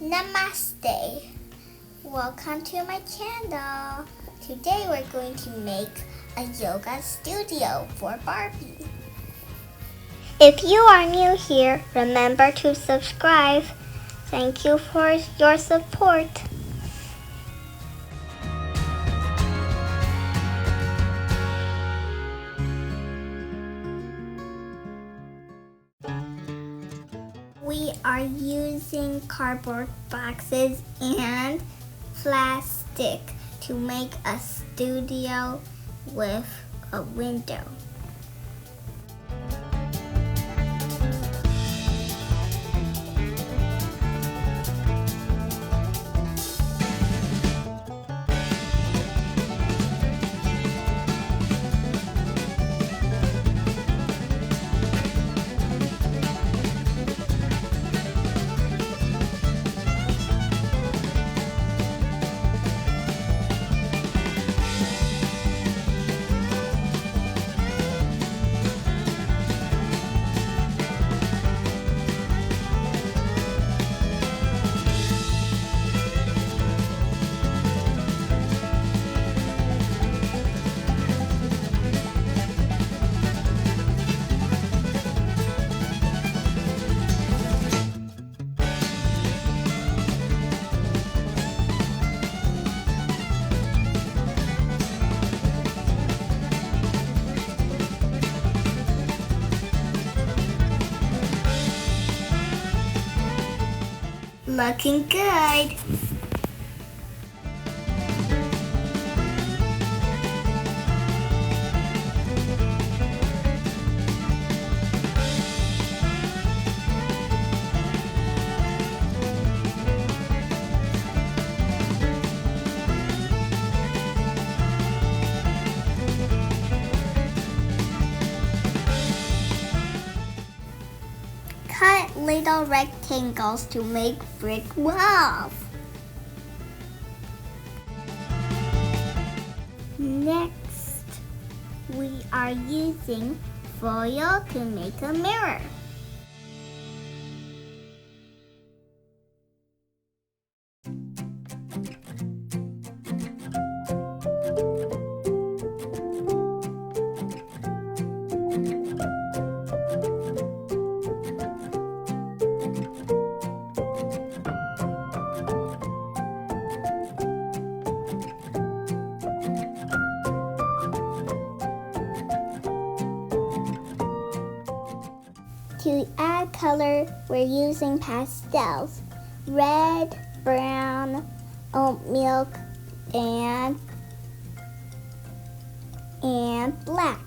Namaste! Welcome to my channel. Today we're going to make a yoga studio for Barbie. If you are new here, remember to subscribe. Thank you for your support. We are using cardboard boxes and plastic to make a studio with a window. Looking good. Cut little rectangles to make brick walls. Next, we are using foil to make a mirror. To add color, we're using pastels, red, brown, oat milk, and black.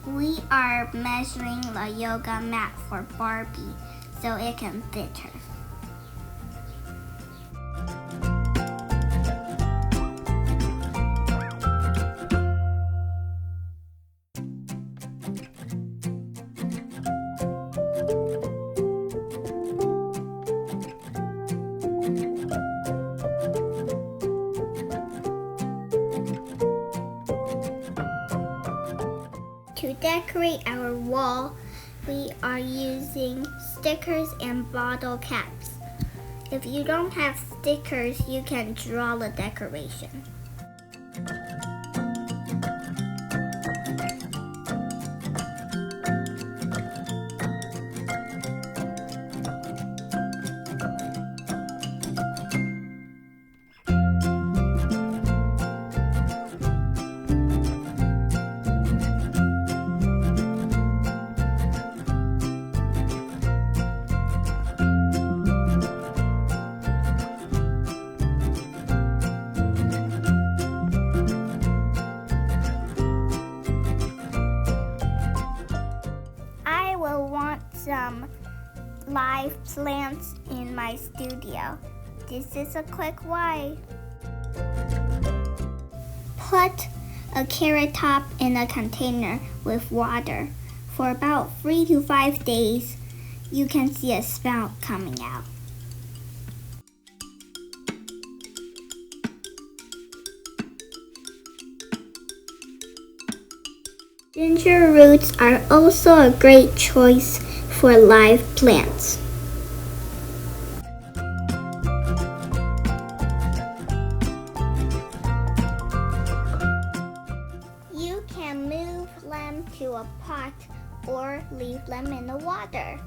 We are measuring the yoga mat for Barbie so it can fit her. To decorate our wall, we are using stickers and bottle caps. If you don't have stickers, you can draw the decoration. want some live plants in my studio, this is a quick way. Put a carrot top in a container with water. For about 3 to 5 days, you can see a sprout coming out. Ginger roots are also a great choice for live plants. You can move them to a pot or leave them in the water.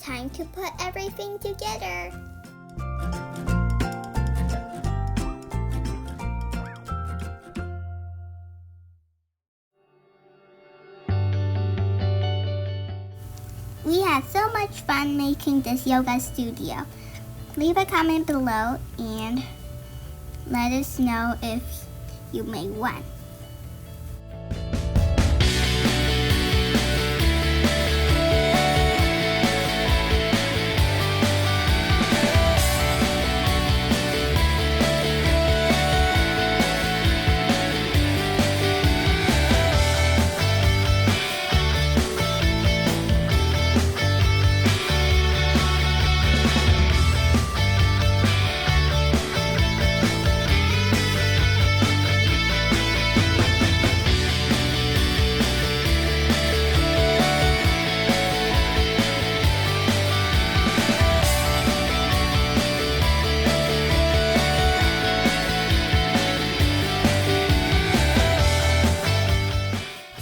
Time to put everything together. We had so much fun making this yoga studio. Leave a comment below and let us know if you made one.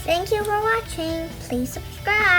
Thank you for watching. Please subscribe.